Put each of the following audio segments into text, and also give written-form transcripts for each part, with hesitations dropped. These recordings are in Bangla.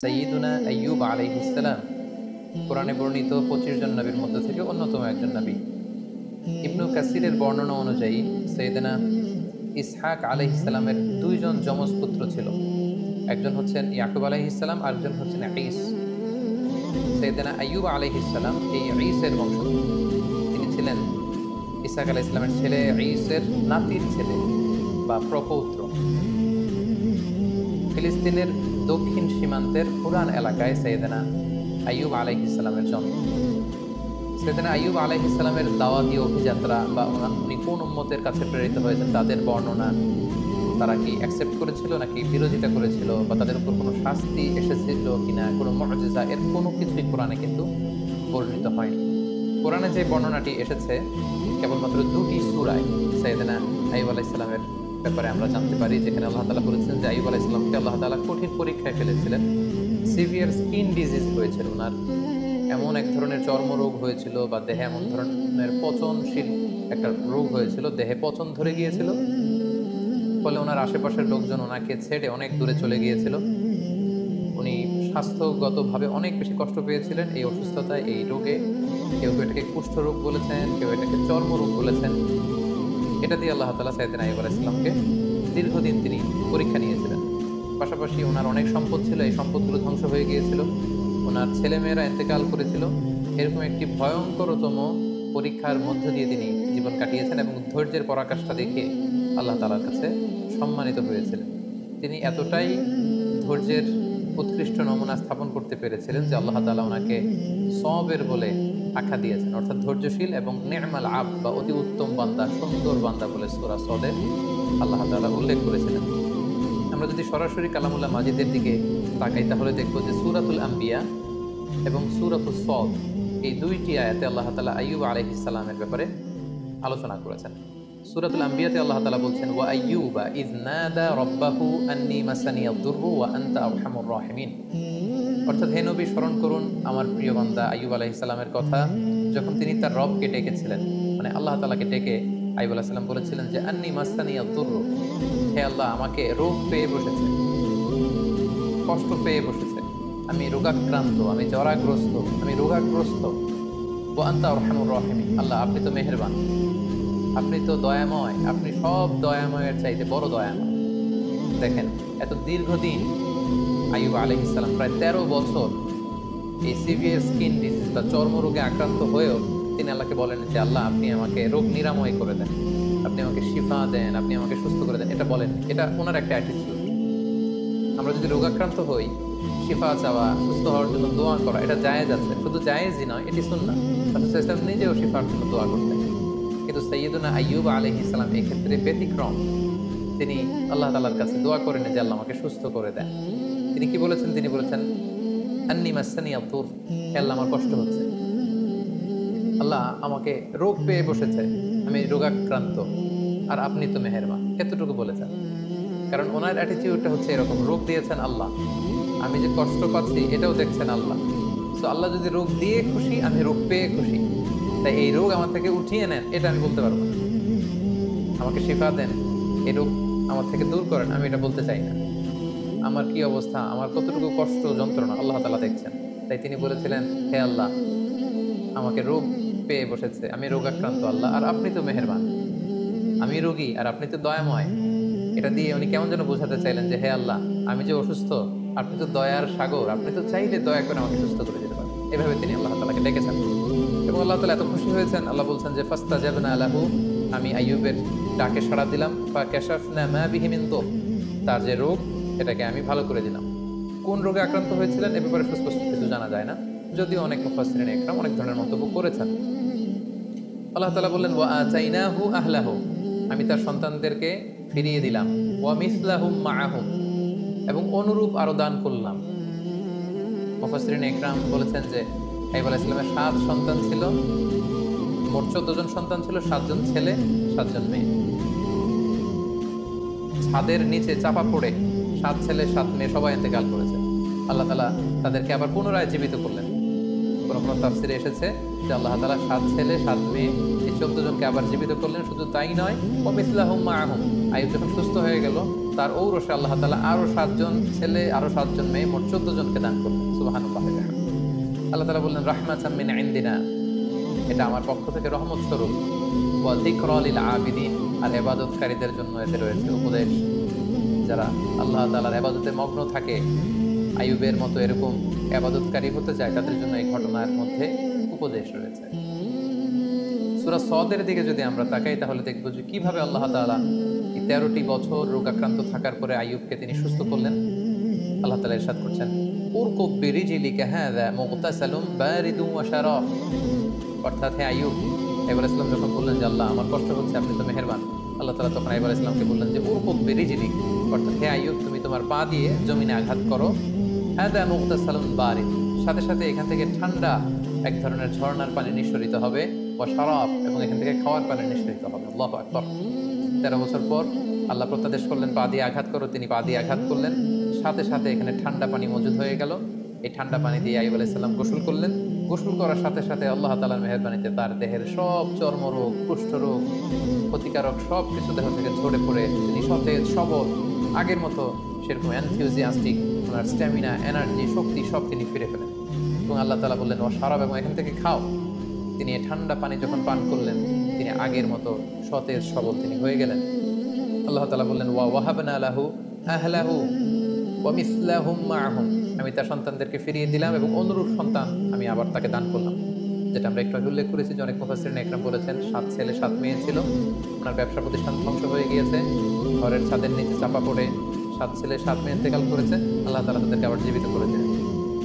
সাইয়্যিদুনা আইয়ুব আলাইহিস সালাম কোরআনে বর্ণিত ২৫ জন নবীর মধ্যে থেকে অন্যতম একজন নবী। ইবনু কাসিরের বর্ণনা অনুযায়ী সাইয়েদনা ইসহাক আলাইহিস সালামের ২ জন যমজ পুত্র ছিল। একজন হচ্ছেন ইয়াকুব আলাইহিস সালাম, আরেকজন হচ্ছেন ঈস। সাইয়েদনা আইয়ুব আলাইহিস সালাম এই ঈসের বংশধর। তিনি ছিলেন ইসহাক আলাইহিস সালামের ছেলে ঈসের নাতির ছেলে বা প্রপৌত্র। ফিলিস্তিনের দক্ষিণ সীমান্তের পুরান এলাকায় সাইয়েদনা আইয়ুব আলাইহিস সালামের জন্ম। সাইয়েদনা আইয়ুব আলাইহিস সালামের দাওয়াতি অভিযাত্রা বা উনি কোন উম্মতের কাছে প্রেরিত হয়েছেন তাদের বর্ণনা, তারা কি অ্যাকসেপ্ট করেছিল নাকি বিরোধিতা করেছিল, বা তাদের উপর কোনো শাস্তি এসেছিল কিনা, কোনো মুআজিজা, এর কোনো কিছুই কোরআনে কিন্তু বর্ণিত হয়নি। কোরআনে যে বর্ণনাটি এসেছে কেবলমাত্র 2টি সূরায় সাইয়েদনা আইয়ুব আলাইহিস সালামের ব্যাপারে আমরা জানতে পারি, যেখানে আল্লাহ তাআলা বলেছেন যে আইয়ুব আলাইহিস সালামকে আল্লাহ তাআলা কঠিন পরীক্ষায় ফেলেছিলেন। সিভিয়ার স্কিন ডিজিজ হয়েছিল ওনার, এমন এক ধরনের চর্মরোগ হয়েছিল বা দেহে এমন ধরনের পচনশীল একটা রোগ হয়েছিল, দেহে পচন ধরে গিয়েছিল, ফলে ওনার আশেপাশের লোকজন ওনাকে ছেড়ে অনেক দূরে চলে গিয়েছিল। উনি স্বাস্থ্যগতভাবে অনেক বেশি কষ্ট পেয়েছিলেন এই অসুস্থতায়, এই রোগে। কেউ কেউ এটাকে কুষ্ঠরোগ বলেছেন, কেউ এটাকে চর্মরোগ বলেছেন। এটা দিয়ে আল্লাহ তাআলা সাইয়েদনা আইয়ুব আলাইহিস সালামকে দীর্ঘদিন তিনি পরীক্ষা নিয়েছিলেন। পাশাপাশি ওনার অনেক সম্পদ ছিল, এই সম্পদগুলো ধ্বংস হয়ে গিয়েছিল, ওনার ছেলেমেয়েরা ইন্তেকাল করেছিল। এরকম একটি ভয়ঙ্করতম পরীক্ষার মধ্য দিয়ে তিনি জীবন কাটিয়েছেন এবং ধৈর্যের পরাকাষ্ঠা দেখে আল্লাহ তাআলার কাছে সম্মানিত হয়েছিলেন। তিনি এতটাই ধৈর্যের উৎকৃষ্ট নমুনা স্থাপন করতে পেরেছিলেন যে আল্লাহ তাআলা ওনাকে সবের বলে আখ্যা দিয়েছেন, অর্থাৎ ধৈর্যশীল এবং নে'মাল আব বা অতি উত্তম বান্দা, সুন্দর বান্দা বলে সূরা সদে আল্লাহ তাআলা উল্লেখ করেছিলেন। আমরা যদি সরাসরি কালামুল্লাহ মাজিদের দিকে তাকাই তাহলে দেখব যে সূরাতুল আম্বিয়া এবং সূরাতুস সদ এই 2টি আয়াতে আল্লাহ তাআলা আইয়ুব আলাইহিস সালামের ব্যাপারে আলোচনা করেছেন। সূরাতুল আম্বিয়াতে আল্লাহ তাআলা বলছেন ওয়া আইয়ুবা ইয নাদা রাব্বাহু আন্নী মাসানিয়াদ দুররু ওয়া আনতা আরহামুর রাহিমিন। অর্থাৎ হে নবী, স্মরণ করুন আমার প্রিয় বান্দা আইয়ুব আলাইহিস সালামের কথা, যখন তিনি তার রবকে ডেকেছিলেন, মানে আল্লাহ তাআলাকে ডেকে আইয়ুব আলাইহিস সালাম বলেছিলেন যে আন্নী মাসানিয়াদ দুররু, হে আল্লাহ আমাকে রোগ পেয়ে বসেছে, কষ্ট পেয়ে বসেছে, আমি রোগাক্রান্ত, আমি জরাগ্রস্ত, আমি রোগাগ্রস্ত। ওয়া আনতা আরহামুর রাহিমিন, আল্লাহ আপনি তো মেহেরবান, আপনি তো দয়াময়, আপনি সব দয়াময়ের চাইতে বড় দয়াময়। দেখেন, এত দীর্ঘদিন আইয়ুব আলাইহিস সালাম প্রায় 13 বছর এই সিভিয়ার স্কিন ডিজিজ বা চর্মরোগে আক্রান্ত হয়েও তিনি আল্লাহকে বলেন যে আল্লাহ আপনি আমাকে রোগ নিরাময় করে দেন, আপনি আমাকে শিফা দেন, আপনি আমাকে সুস্থ করে দেন। এটা বলেন, এটা ওনার একটা অ্যাটিটিউড। আমরা যদি রোগাক্রান্ত হই, শিফা চাওয়া, সুস্থ হওয়ার জন্য দোয়া করা, এটা জায়েজ আছে, শুধু জায়েজই নয়, এটি সুন্নাহ। রাসূল সাল্লাল্লাহু আলাইহি ওয়াসাল্লাম নিজেও শিফার জন্য দোয়া করতেন। কিন্তু সাইয়্যিদুনা আইয়ুব আলাইহিস সালাম এই ক্ষেত্রে ব্যতিক্রম। তিনি আল্লাহ তাআলার কাছে দোয়া করেন যে আল্লাহ আমাকে সুস্থ করে দেন। তিনি কি বলেছেন? তিনি বলেছেন আন্নী মাসানিয়াদ দুর, হে আল্লাহ আমার কষ্ট হচ্ছে, আল্লাহ আমাকে রোগ পেয়ে বসেছে, আমি রোগাক্রান্ত, আর আপনি তো মেহেরবান। এতটুকু বলেছেন। কারণ ওনার অ্যাটিটিউডটা হচ্ছে এরকম, রোগ দিয়েছেন আল্লাহ, আমি যে কষ্ট পাচ্ছি এটাও দেখছেন আল্লাহ। সো আল্লাহ যদি রোগ দিয়ে খুশি, আমি রোগ পেয়ে খুশি, তাই এই রোগ আমার থেকে উঠিয়ে নেন এটা আমি বলতে পারবো না। আমাকে শিফা দেন, এই রোগ আমার থেকে দূর করেন, আমি এটা বলতে চাই না। আমার কি অবস্থা, আমার কতটুকু কষ্ট যন্ত্রণা আল্লাহ তাআলা দেখছেন। তাই তিনি বলেছিলেন, হে আল্লাহ আমাকে রোগ পেয়ে বসেছে, আমি রোগাক্রান্ত আল্লাহ, আর আপনি তো মেহেরবান, আমি রোগী আর আপনি তো দয়াময়। এটা দিয়ে উনি কেমন যেন বোঝাতে চাইলেন যে হে আল্লাহ আমি যে অসুস্থ, আপনি তো দয়ার সাগর, আপনি তো চাইলে দয়া করে আমাকে সুস্থ করে দিতে পারেন। এভাবে তিনি আল্লাহ তাআলাকে ডেকেছেন এবং আল্লাহ তাআলা এত খুশি হয়েছেন। আল্লাহ বলছেন যে ফাস্তাজাবনা লাহু, আমি আইয়ুবের ডাকে সাড়া দিলাম, ফাকাশাফনা মা বিহি মিন দুর, তার যে রোগ এটাকে আমি ভালো করে দিলাম। কোন রোগে আক্রান্ত হয়েছিলেন এ ব্যাপারে সুস্পষ্ট কিছু জানা যায় না, যদিও অনেক মুফাসসিরিন ইকরাম অনেক ধরনের মন্তব্য করেছেন। আল্লাহ তাআলা বললেন ওয়া আতাইনাহু আহলাহু, আমি তার সন্তানদেরকে ফিরিয়ে দিলাম, ওয়া মিসলাহুম মাআহুম, এবং অনুরূপ আরো দান করলাম। মুফাসসিরিন ইকরাম বলেছেন যে আইয়ুব আলাইহিস সালামের 7 সন্তান ছিল, মোট 14 জন সন্তান ছিল, 7 জন ছেলে 7 জন মেয়ে। ছাদের নিচে চাপা পড়ে 7 ছেলে 7 মেয়ে সবাই ইন্তেকাল করেছে। আল্লাহ তাআলা তাদেরকে আবার পুনরায় জীবিত করলেন। কোনো কোনো তাফসিরে এসেছে যে আল্লাহ তাআলা 7 ছেলে 7 মেয়ে এই 14 জনকে আবার জীবিত করলেন। শুধু তাই নয়, ওয়া মিসলাহুম মাআহুম, আইয়ুব যখন সুস্থ হয়ে গেল তার ঔরসে আল্লাহ তাআলা আরো 7জন ছেলে, আরো 7জন মেয়ে, মোট 14 জনকে দান করলেন। সুবহানাল্লাহ। আল্লাহ তাআলা বললেন রাহমাতাম মিন ইনদিনা, এটা আমার পক্ষ থেকে রহমত স্বরূপ। ওয়া যিকরা লিল আবিদিন, আর ইবাদতকারীদের জন্য এতে রয়েছে উপদেশ। যারা আল্লাহ তাআলার ইবাদতে মগ্ন থাকে, আইয়ুবের মতো এরকম ইবাদতকারী হতে চায়, তাদের জন্য এই ঘটনার মধ্যে উপদেশ রয়েছে। সূরা সদের দিকে যদি আমরা তাকাই তাহলে দেখব যে কিভাবে আল্লাহ তাআলা এই 13টি বছর রোগাক্রান্ত থাকার পরে আইয়ুবকে তিনি সুস্থ করলেন। আল্লাহ তাআলা ইরশাদ করছেন উরকুব বিরিজলিকা হাযা মুগতাসালুম বারিদুম ওয়া শারাব। অর্থাৎ হে আইয়ুব, আইয়ুব আলাইহিস সালাম যখন বললেন যে আল্লাহ আমার কষ্ট হচ্ছে, আপনি তো মেহেরবান, আল্লাহ তাআলা তখন আইয়ুব আলাইহিস সালামকে বললেন যে উরকুব বিরিজলিক, অর্থাৎ হে আইয়ুব তুমি তোমার পা দিয়ে জমিনে আঘাত করো। হাযা মুগতাসালুম বারিদ, সাথে সাথে এখান থেকে ঠান্ডা এক ধরনের ঝর্ণার পানি নিঃসরিত হবে। ওয়া শারাব, এবং এখান থেকে খাওয়ার পানি নিঃসরিত হবে। আল্লাহু আকবার। 13 বছর পর আল্লাহ প্রত্যাদেশ করলেন পা দিয়ে আঘাত করো, তিনি পা দিয়ে আঘাত করলেন, সাথে সাথে এখানে ঠান্ডা পানি মজুদ হয়ে গেল। এই ঠান্ডা পানি দিয়ে আইয়ুব আলাইহিস সালাম গোসল করলেন। গোসল করার সাথে সাথে আল্লাহ তাআলার মেহেরবানিতে তার দেহের সব চর্মরোগ, কুষ্ঠরোগ, ক্ষতিকারক সব কিছু দেহ থেকে ঝরে পড়ে তিনি সতেজ সবল, আগের মতো সেরকম এনথিউজিয়াস্টিক, ওনার স্ট্যামিনা, এনার্জি, শক্তি সব তিনি ফিরে পেলেন। এবং আল্লাহ তাআলা বললেন ও শারাব, এবং এখান থেকে খাও। তিনি এই ঠান্ডা পানি যখন পান করলেন, তিনি আগের মতো সতেজ সবল তিনি হয়ে গেলেন। আল্লাহ তাআলা বললেন ওয়া ওয়াহাবনা লাহু আহলাহু ওয়া মিসলাহুম মাআহুম, আমি তার সন্তানদেরকে ফিরিয়ে দিলাম এবং অনুরূপ সন্তান আমি আবার তাকে দান করলাম। যেটা আমরা একটু আগে উল্লেখ করেছি যে অনেক মুফাসসিরিন একরাম বলেছেন 7 ছেলে 7 মেয়ে ছিল, ওনার ব্যবসা প্রতিষ্ঠান ধ্বংস হয়ে গিয়েছে, ঘরের ছাদের নিচে চাপা পড়ে 7 ছেলে 7 মেয়ে ইন্তেকাল করেছে, আল্লাহ তাআলা তাদেরকে আবার জীবিত করেছেন।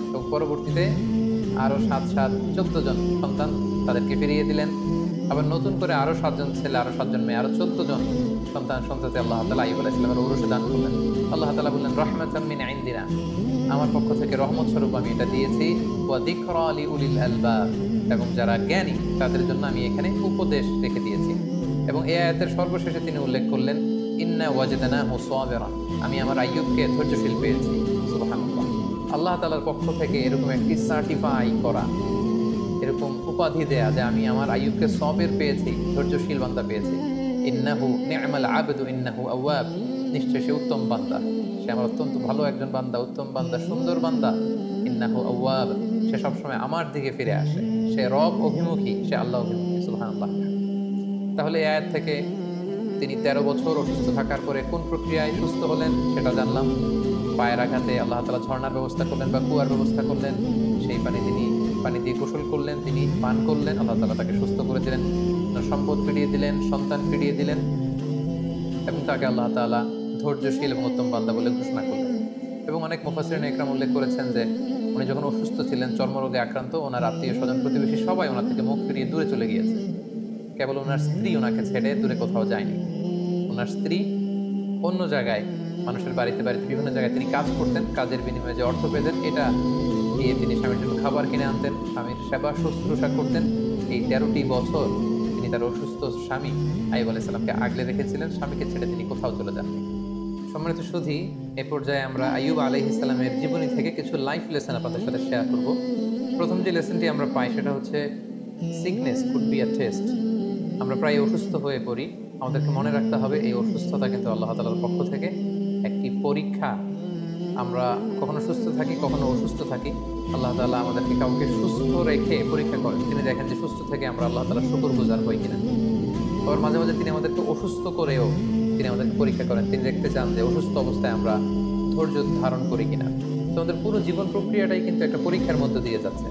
এবং পরবর্তীতে আরো 7 14 জন সন্তান তাদেরকে ফিরিয়ে দিলেন। আবার নতুন করে আরো 7 জন ছেলে, আরো 7 জন মেয়ে, আরো 14 জন সন্তান সন্ততি আল্লাহ তাআলা আইয়ুব আলাইহিস সালামের ঔরসে দান করলেন। আল্লাহ তাআলা বললেন রাহমাতাম মিন ইনদিনা, আমার পক্ষ থেকে রহমত স্বরূপ আমি এটা দিয়েছি। ওয়া যিকরা লিউলিল আলবাব, এবং যারা জ্ঞানী তাদের জন্য আমি এখানে উপদেশ রেখে দিয়েছি। এবং এই আয়াতের সর্বশেষে তিনি উল্লেখ করলেন ইন্না ওয়াজদানাহু সাবিরা, আমি আমার আইয়ুবকে ধৈর্যশীল পেয়েছি। সুবহানাল্লাহ। আল্লাহ তাআলার পক্ষ থেকে এরকম একটি সার্টিফাই করা, এরকম উপাধি দেয়া যে আমি আমার আইয়ুবকে সবের পেয়েছি, ধৈর্যশীল বান্দা পেয়েছি। ইন্নাহু নি'মাল আবদু ইন্নাহু আওয়াব, নিশ্চয় সে উত্তম বান্দা, সে আমার অত্যন্ত ভালো একজন বান্দা, উত্তম বান্দা, সুন্দর বান্দা। ইন্নাহু আওয়াব, সে সবসময় আমার দিকে ফিরে আসে, সে রব অভিমুখী, সে আল্লাহ অভিমুখী। সুবহানাল্লাহ। তাহলে এই আয়াত থেকে তিনি 13 বছর অসুস্থ থাকার পরে কোন প্রক্রিয়ায় সুস্থ হলেন সেটা জানলাম। পায়ের আঘাতে আল্লাহ তাআলা ঝর্ণার ব্যবস্থা করলেন বা কুয়ার ব্যবস্থা করলেন, সেই পানি দিয়ে গোসল করলেন, তিনি পান করলেন, আল্লাহ তাআলা তাকে সুস্থ করে দিলেন, সম্পদ ফিরিয়ে দিলেন, সন্তান ফিরিয়ে দিলেন, এবং তাকে আল্লাহ তাআলা ধৈর্যশীল এবং উত্তম বান্দা বলে ঘোষণা করলেন। এবং অনেক মুফাসসিরিন একরাম উল্লেখ করেছেন যে উনি যখন অসুস্থ ছিলেন, চর্মরোগে আক্রান্ত, ওনার আত্মীয় স্বজন প্রতিবেশী সবাই ওনার থেকে মুখ ফিরিয়ে দূরে চলে গিয়েছে। কেবল ওনার স্ত্রী ওনাকে ছেড়ে দূরে কোথাও যায়নি। ওনার স্ত্রী অন্য জায়গায়, মানুষের বাড়িতে বাড়িতে বিভিন্ন জায়গায় তিনি কাজ করতেন, কাজের বিনিময়ে যে অর্থ পেতেন এটা দিয়ে তিনি স্বামীর জন্য খাবার কিনে আনতেন, স্বামীর সেবা শুশ্রূষা করতেন। এই 13টি বছর তিনি তার অসুস্থ স্বামী আইয়ুব আলাইহিস সালামকে আগলে রেখেছিলেন, স্বামীকে ছেড়ে তিনি কোথাও চলে যাননি। সম্মানিত সুধী, এ পর্যায়ে আমরা আইয়ুব আলাইহিস সালামের জীবনী থেকে কিছু লাইফ লেসন আপনাদের সাথে শেয়ার করব। প্রথম যে লেসনটি আমরা পাই সেটা হচ্ছে sickness could be a test. আমরা প্রায় অসুস্থ হয়ে পড়ি, আমাদেরকে মনে রাখতে হবে এই অসুস্থতা কিন্তু আল্লাহ তাআলার পক্ষ থেকে একটি পরীক্ষা। আমরা কখনো সুস্থ থাকি, কখনো অসুস্থ থাকি। আল্লাহ তাআলা আমাদেরকে কাউকে সুস্থ রেখে পরীক্ষা করেন, তিনি দেখেন যে সুস্থ থেকে আমরা আল্লাহ তাআলার শুকরগুজার হই কিনা। আবার মাঝে মাঝে তিনি আমাদেরকে অসুস্থ করেও তিনি আমাদেরকে পরীক্ষা করেন, তিনি দেখতে চান যে অসুস্থ অবস্থায় আমরা ধৈর্য ধারণ করি কিনা। তো আমাদের পুরো জীবন প্রক্রিয়াটাই কিন্তু একটা পরীক্ষার মধ্যে দিয়ে যাচ্ছে।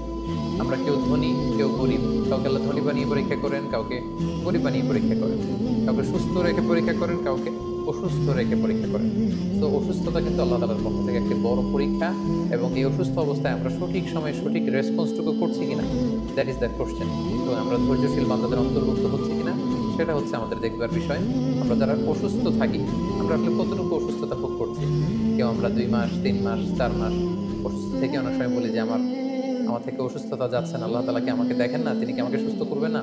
আমরা কেউ ধনী, কেউ গরিব, কাউকে আল্লাহ ধনী বানিয়ে পরীক্ষা করেন, কাউকে গরিব বানিয়ে পরীক্ষা করেন, কাউকে সুস্থ রেখে পরীক্ষা করেন, কাউকে অসুস্থ রেখে পরীক্ষা করেন। তো অসুস্থতা কিন্তু আল্লাহ তাআলার পক্ষ থেকে একটি বড় পরীক্ষা, এবং এই অসুস্থ অবস্থায় আমরা সঠিক সময়ে সঠিক রেসপন্সটুকু করছি কিনা, দ্যাট ইজ দ্য কোশ্চেন। তো আমরা ধৈর্যশীল বান্দাদের অন্তর্ভুক্ত হচ্ছি কিনা সেটা হচ্ছে আমাদের দেখবার বিষয়। আমরা যারা অসুস্থ থাকি, আমরা আসলে কতটুকু অসুস্থতা ভোগ করছি। কেউ আমরা 2 মাস, 3 মাস, 4 মাস অসুস্থ থেকে অনেক সময় বলি যে আমার থেকে অসুস্থতা যাচ্ছে না, আল্লাহ তাআলা কি আমাকে দেখেন না, তিনি কি আমাকে সুস্থ করবেন না?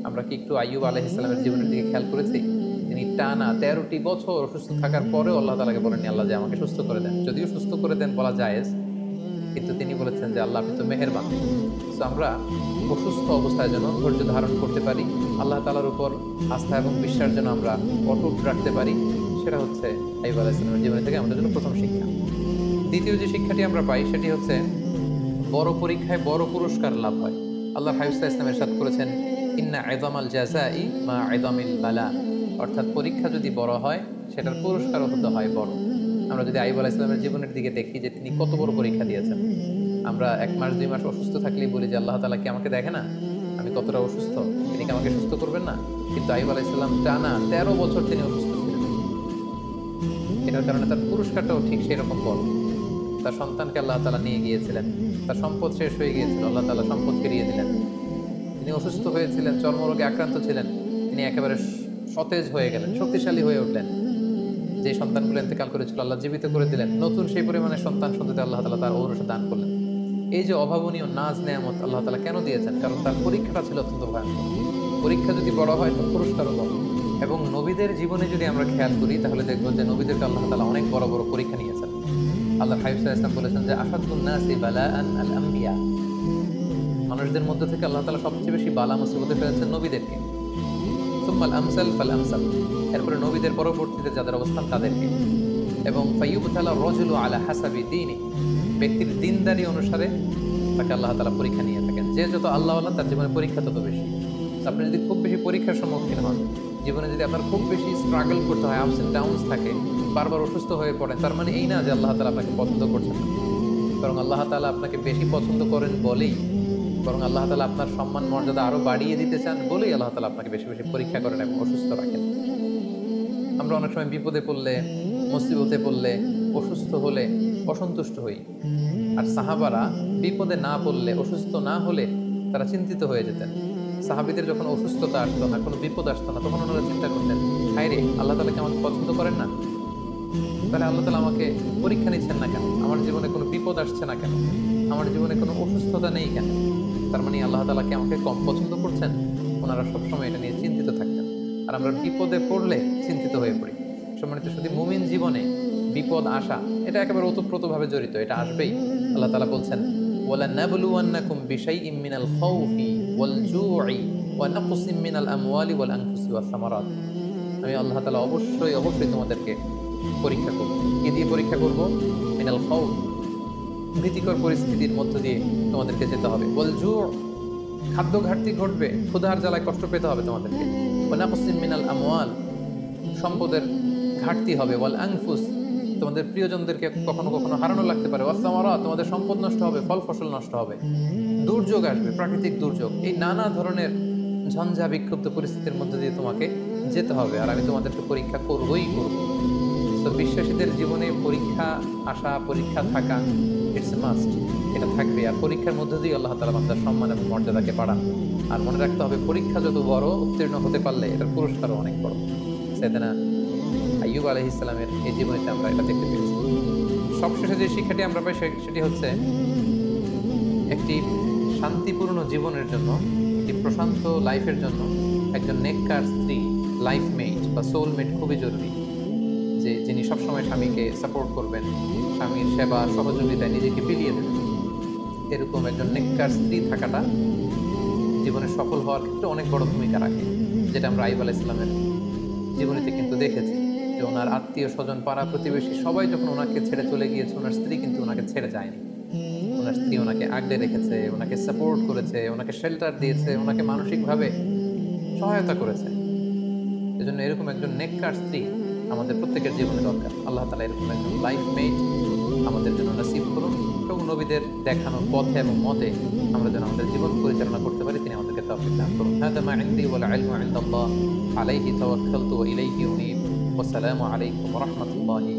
আমরা কি একটু আইয়ুব আলাইহিস সালামের জীবনের দিকে খেয়াল করেছি? তিনি টানা 13টি বছর অসুস্থ থাকার পরেও আল্লাহ তাআলাকে বলেননি আল্লাহ যে আমাকে সুস্থ করে দেন। যদিও সুস্থ করে দেন বলা জায়েজ, কিন্তু তিনি বলেছেন যে আল্লাহ আপনি তো মেহেরবান। সো আমরা অসুস্থ অবস্থায় যেন ধৈর্য ধারণ করতে পারি, আল্লাহ তাআলার উপর আস্থা এবং বিশ্বাস যেন আমরা অটুট রাখতে পারি, সেটা হচ্ছে আইয়ুব আলাইহিস সালামের জীবনী থেকে আমাদের জন্য প্রথম শিক্ষা। দ্বিতীয় যে শিক্ষাটি আমরা পাই সেটি হচ্ছে বড় পরীক্ষায় বড় পুরস্কার লাভ হয়। আল্লাহ হাবিব সাল্লাল্লাহু আলাইহি ওয়াসাল্লাম ইরশাদ করেছেন, ইন্না ইযামাল জাযাই মা ইযামিল বালা। অর্থাৎ পরীক্ষা যদি বড় হয় সেটার পুরস্কারও হতে হয় বড়। আমরা যদি আইয়ুব আলাইহিস সালামের জীবনের দিকে দেখি যে তিনি কত বড় পরীক্ষা দিয়েছেন। আমরা 1 মাস 2 মাস অসুস্থ থাকলেই বলি যে আল্লাহ তাআলা কি আমাকে দেখে না? আমি কতটা অসুস্থ? তিনি কি আমাকে সুস্থ করবেন না? কিন্তু আইয়ুব আলাইহিস সালাম টানা 13 বছর তিনি অসুস্থ ছিলেন। এটার কারণে তার পুরস্কারটাও ঠিক সেরকম বড়। তার সন্তানকে আল্লাহ তাআলা নিয়ে গিয়েছিলেন। তার সম্পদ শেষ হয়ে গিয়েছিল, আল্লাহ তাআলা সম্পদ ফিরিয়ে দিলেন। তিনি অসুস্থ হয়েছিলেন, চর্মরোগে আক্রান্ত ছিলেন। তিনি একেবারে সতেজ হয়ে গেলেন, শক্তিশালী হয়ে উঠলেন। যে সন্তানগুলো ইন্তেকাল করেছিল আল্লাহ জীবিত করে দিলেন। নতুন সেই পরিমাণে সন্তান সন্ততি আল্লাহ তাআলা তার ঔরসে দান করলেন। এই যে অভাবনীয় নাজ নেয়ামত আল্লাহ তাআলা কেন দিয়েছেন? কারণ তার পরীক্ষাটা ছিল অত্যন্ত ভয়ানক। পরীক্ষা যদি বড় হয় তার পুরস্কারও বড়। এবং নবীদের জীবনে যদি আমরা খেয়াল করি তাহলে দেখব যে নবীদেরকে আল্লাহ তাআলা অনেক বড় বড় পরীক্ষা নিয়েছেন। আল্লাহ হাবিব সাল্লাল্লাহু আলাইহি ওয়াসাল্লাম বলেছেন যে আশাদ্দুন নাসি বালাআন আল আমবিয়া। মানুষদের মধ্যে থেকে আল্লাহ তাআলা সবচেয়ে বেশি বালা মুসিবতে ফেলেছেন নবীদেরকে। সুম্মাল আমসাল ফাল আমসাল। এরপরে নবীদের পরবর্তীতে যাদের অবস্থান তাদেরকে। এবং ফাইয়ুবতালা রাজুলু আলা হাসাবি দীনি। ব্যক্তির দিনদারি অনুসারে তাকে আল্লাহ তাআলা পরীক্ষা নিয়ে থাকেন। যে যত আল্লাহওয়ালা তার জীবনে পরীক্ষা তত বেশি। আপনি যদি খুব বেশি পরীক্ষার সম্মুখীন হন, জীবনে যদি আপনার খুব বেশি স্ট্রাগল করতে হয়, আপস এন্ড ডাউনস থাকে, বারবার অসুস্থ হয়ে পড়েন, তার মানে এই না যে আল্লাহ তাআলা আপনাকে পছন্দ করছেন না। বরং আল্লাহ তাআলা আপনাকে বেশি পছন্দ করেন বলেই, বরং আল্লাহ তাআলা আপনার সম্মান মর্যাদা আরো বাড়িয়ে দিতে চান বলেই আল্লাহ তাআলা আপনাকে বেশি বেশি পরীক্ষা করেন এবং অসুস্থ রাখেন। আমরা অনেক সময় বিপদে পড়লে, মুসিবতে পড়লে, অসুস্থ হলে অসন্তুষ্ট হই। আর সাহাবারা বিপদে না পড়লে, অসুস্থ না হলে তারা চিন্তিত হয়ে যেতেন। সাহাবীদের যখন অসুস্থতা আসতো না, কোনো বিপদ আসতো না, তখন ওনারা চিন্তা করতেন, হায় রে, আল্লাহ তাআলা কি আমাকে পছন্দ করেন না? তাহলে আল্লাহ তাআলা আমাকে পরীক্ষা নিচ্ছেন না কেন? আমার জীবনে কোনো বিপদ আসছে না কেন? আমার জীবনে কোনো অসুস্থতা নেই কেন? তার মানে আল্লাহ তাআলা কি আমাকে কম পছন্দ করছেন? ওনারা সবসময় এটা নিয়ে চিন্তিত থাকতেন। আর আমরা বিপদে পড়লে চিন্তিত হয়ে পড়ি। সম্মানিত শুধু মুমিন জীবনে বিপদ আসা এটা একেবারে ওতপ্রোতভাবে জড়িত, এটা আসবেই। আল্লাহ তাআলা বলছেন, ওয়ালা নাবলুওয়ান্নাকুম বিশাইইম মিনাল খাউফি ওয়াল জু'i ওয়া নাকসিম মিনাল আমওয়ালি ওয়াল আনফুসি ওয়াস সামারাত। আমি আল্লাহ তাআলা অবশ্যই অবশ্যই তোমাদেরকে পরীক্ষা করব। কি দিয়ে পরীক্ষা করব? মিনাল খাউফ, ভীতিকর পরিস্থিতির মধ্য দিয়ে তোমাদেরকে যেতে হবে। ওয়াল জু', খাদ্য ঘাটতি ঘটবে, ক্ষুধার জ্বালায় কষ্ট পেতে হবে তোমাদেরকে। ওয়া নাকসিম মিনাল আমওয়াল, সম্পদের ঘাটতি হবে। ওয়াল আনফুস, তোমাদের প্রিয়জনদেরকে কখনো কখনো হারানো লাগতে পারে। ওয়াস সামারাত, তোমাদের সম্পদ নষ্ট হবে, ফল ফসল নষ্ট হবে। দুর্যোগ আসবে, প্রাকৃতিক দুর্যোগ। এই নানা ধরনের ঝঞ্ঝা বিক্ষুব্ধ পরিস্থিতির মধ্যে দিয়ে তোমাকে যেতে হবে। আর আমি তোমাদেরকে পরীক্ষা করবই করব। তো বিশ্বাসীদের জীবনে পরীক্ষা আসা, পরীক্ষা থাকা, ইটস এ মাস্ট, এটা থাকবে। আর পরীক্ষার মধ্য দিয়ে আল্লাহ তাআলা বান্দার সম্মান এবং মর্যাদাকে বাড়ান। আর মনে রাখতে হবে, পরীক্ষা যত বড়, উত্তীর্ণ হতে পারলে এটার পুরস্কারও অনেক বড়। সাইয়েদনা আইয়ুব আলাইহিস সালামের এই জীবনীতে আমরা এটা দেখতে পেয়েছি। সবশেষে যে শিক্ষাটি আমরা পাই সেটি হচ্ছে একটি শান্তিপূর্ণ জীবনের জন্য, একটি প্রশান্ত লাইফের জন্য একজন নেককার স্ত্রী, লাইফ মেট বা সোলমেট খুবই জরুরি। যে যিনি সবসময় স্বামীকে সাপোর্ট করবেন, স্বামীর সেবা সহযোগিতায় নিজেকে বিলিয়ে দেবেন, এরকম একজন নেককার স্ত্রী থাকাটা জীবনে সফল হওয়ার ক্ষেত্রে অনেক বড় ভূমিকা রাখে। যেটা আমরা আইয়ুব আলাইহিস সালামের জীবনীতে কিন্তু দেখেছি যে ওনার আত্মীয় স্বজন, পাড়া প্রতিবেশী সবাই যখন ওনাকে ছেড়ে চলে গিয়েছে, ওনার স্ত্রী কিন্তু ওনাকে ছেড়ে যায়নি। ওনার স্ত্রী ওনাকে আগলে রেখেছে, ওনাকে সাপোর্ট করেছে, ওনাকে শেল্টার দিয়েছে, ওনাকে মানসিকভাবে সহায়তা করেছে। এজন্য এরকম একজন নেককার স্ত্রী আমাদের প্রত্যেকের জীবনে দরকার। আল্লাহ তাআলা এরকম একজন লাইফ মেট আমাদের জন্য নসিব করুন এবং নবীদের দেখানো পথে এবং মতে আমরা যেন আমাদের জীবন পরিচালনা করতে পারি, তিনি আমাদেরকে তৌফিক দান করুন। হাদা মা ইনদি ওয়াল ইলমু ইনদাল্লাহ আলাইহি তাওয়াক্কালতু ওয়া ইলাইহি উনীব। ওয়া আসসালামু আলাইকুম ওয়া রাহমাতুল্লাহি